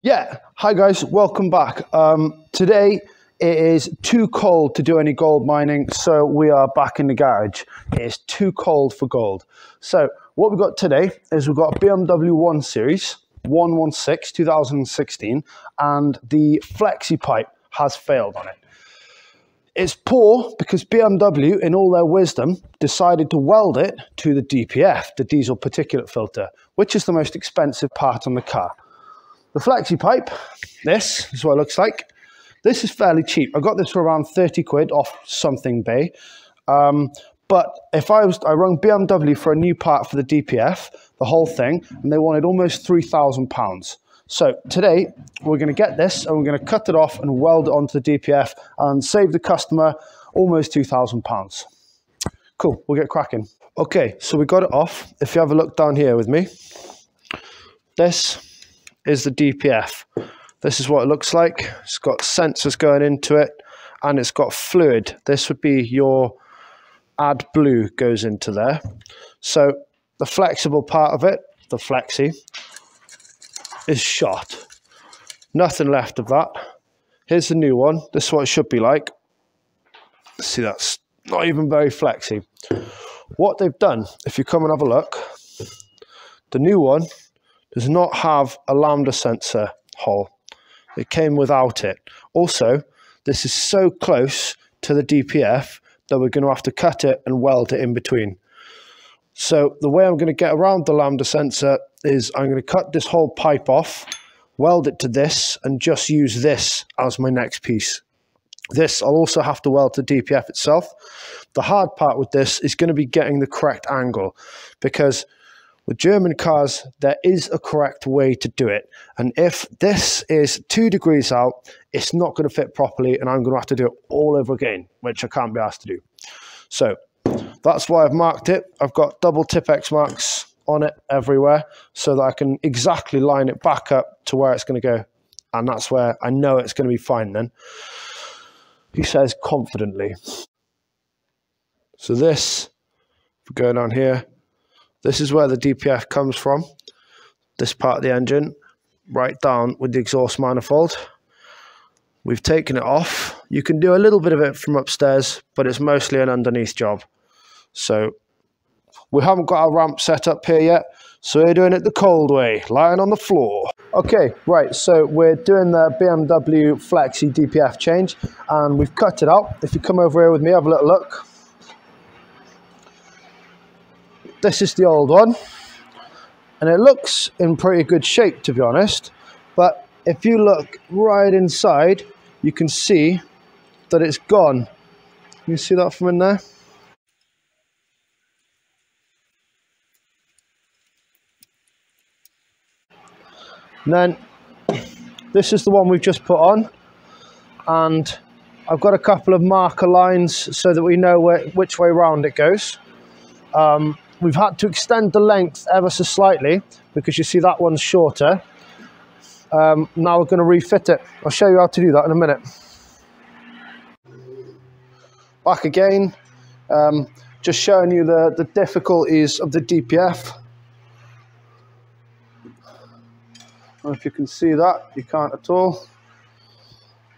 Yeah, hi guys, welcome back. Today it is too cold to do any gold mining, so we are back in the garage. It is too cold for gold. So what we've got today is we've got a BMW 1 Series 116 2016, and the flexi pipe has failed on it. It's poor because BMW, in all their wisdom, decided to weld it to the DPF, the diesel particulate filter, which is the most expensive part on the car. The flexi pipe, this is what it looks like. This is fairly cheap. I got this for around 30 quid off Something Bay. But if I rung BMW for a new part for the DPF, the whole thing, and they wanted almost £3,000. So today we're going to get this and we're going to cut it off and weld it onto the DPF and save the customer almost £2,000. Cool, we'll get cracking. Okay, so we got it off. If you have a look down here with me, this is the DPF. This is what it looks like. It's got sensors going into it and it's got fluid. This would be your AdBlue goes into there. So the flexible part of it, the flexi, is shot. Nothing left of that. Here's the new one. This is what it should be like. See, that's not even very flexy. What they've done, if you come and have a look, the new one does not have a lambda sensor hole. It came without it. Also, this is so close to the DPF that we're going to have to cut it and weld it in between. So the way I'm going to get around the lambda sensor is I'm going to cut this whole pipe off, weld it to this, and just use this as my next piece. This I'll also have to weld to DPF itself. The hard part with this is going to be getting the correct angle, because with German cars, there is a correct way to do it. And if this is 2 degrees out, it's not going to fit properly and I'm going to have to do it all over again, which I can't be asked to do. So that's why I've marked it. I've got double Tipp-Ex marks on it everywhere so that I can exactly line it back up to where it's going to go. And that's where I know it's going to be fine then. He says confidently. So this, if we go down here, this is where the DPF comes from, this part of the engine, right down with the exhaust manifold. We've taken it off. You can do a little bit of it from upstairs, but it's mostly an underneath job. So we haven't got our ramp set up here yet, so we're doing it the cold way, lying on the floor. Okay, right, so we're doing the BMW Flexi DPF change, and we've cut it out. If you come over here with me, have a little look. This is the old one, and it looks in pretty good shape, to be honest, but if you look right inside, you can see that it's gone. You see that from in there? And then this is the one we've just put on, and I've got a couple of marker lines so that we know which way round it goes. We've had to extend the length ever so slightly because you see that one's shorter. Now we're going to refit it. I'll show you how to do that in a minute. Back again, just showing you the difficulties of the DPF. I don't know if you can see that, you can't at all.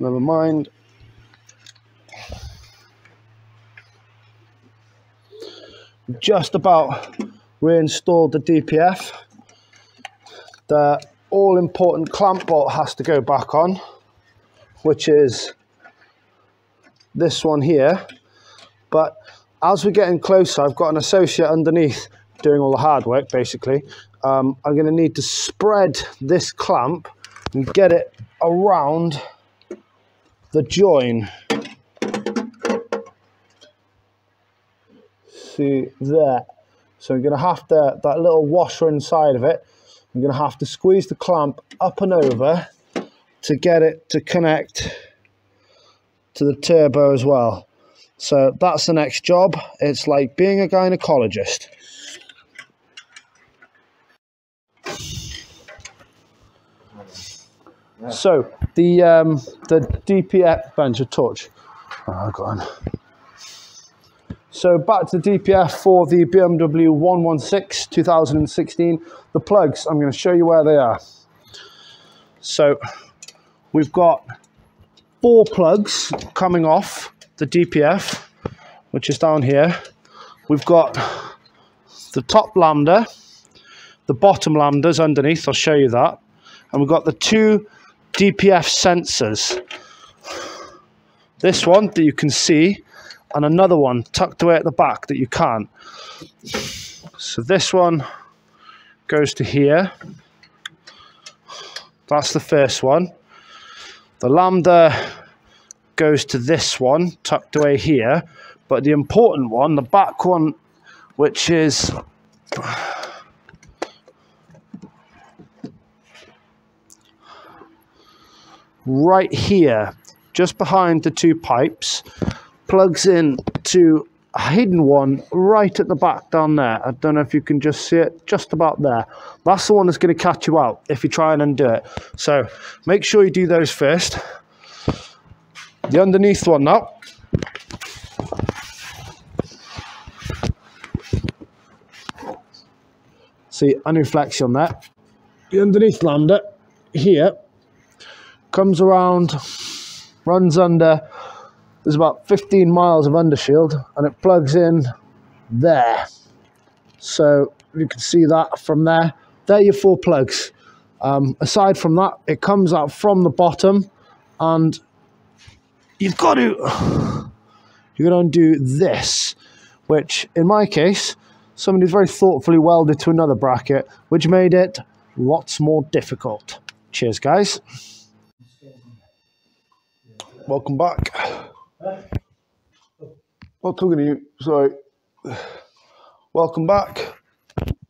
Never mind. Just about reinstalled the DPF. The all-important clamp bolt has to go back on, which is this one here. But as we're getting closer, I've got an associate underneath doing all the hard work, basically. I'm going to need to spread this clamp and get it around the join. See there. So I'm going to have to, that little washer inside of it, I'm going to have to squeeze the clamp up and over to get it to connect to the turbo as well. So that's the next job. It's like being a gynecologist. So the DPF bench of torch. Oh, go on. So back to the DPF for the BMW 116 2016. The plugs, I'm going to show you where they are. So we've got 4 plugs coming off the DPF, which is down here. We've got the top lambda, the bottom lambdas underneath, I'll show you that. And we've got the 2 DPF sensors. This one that you can see, and another one tucked away at the back that you can't. So this one goes to here. That's the first one. The lambda goes to this one, tucked away here. But the important one, the back one, which is right here, just behind the 2 pipes, plugs in to a hidden one right at the back down there. I don't know if you can just see it, just about there. That's the one that's going to catch you out if you try and undo it. So make sure you do those first. The underneath one now. See, a new flexi on that. The underneath lambda here comes around, runs under. There's about 15 miles of undershield, and it plugs in there. So you can see that from there. There are your 4 plugs. Aside from that, it comes out from the bottom, and you've got to undo this, which in my case, somebody very thoughtfully welded to another bracket, which made it lots more difficult. Cheers, guys. Welcome back. Not talking to you, sorry. Welcome back.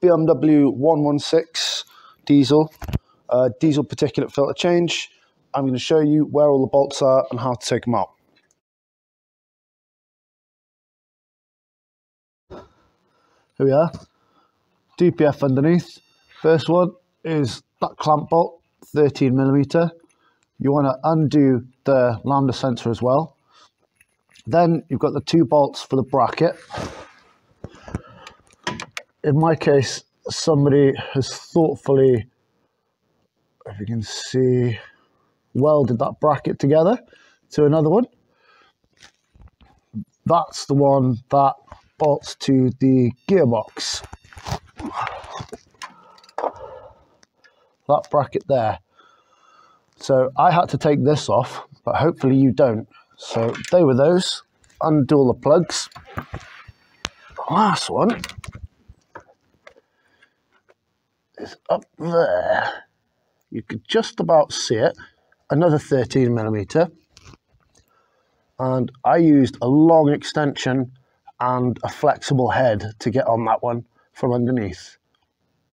BMW 116 diesel, diesel particulate filter change. I'm going to show you where all the bolts are and how to take them out. Here we are. DPF underneath. First one is that clamp bolt, 13mm. You want to undo the lambda sensor as well. Then you've got the 2 bolts for the bracket. In my case, somebody has thoughtfully, if you can see, welded that bracket together to another one. That's the one that bolts to the gearbox. That bracket there. So I had to take this off, but hopefully you don't. So they were those. Undo all the plugs. The last one is up there. You could just about see it. Another 13mm. And I used a long extension and a flexible head to get on that one from underneath.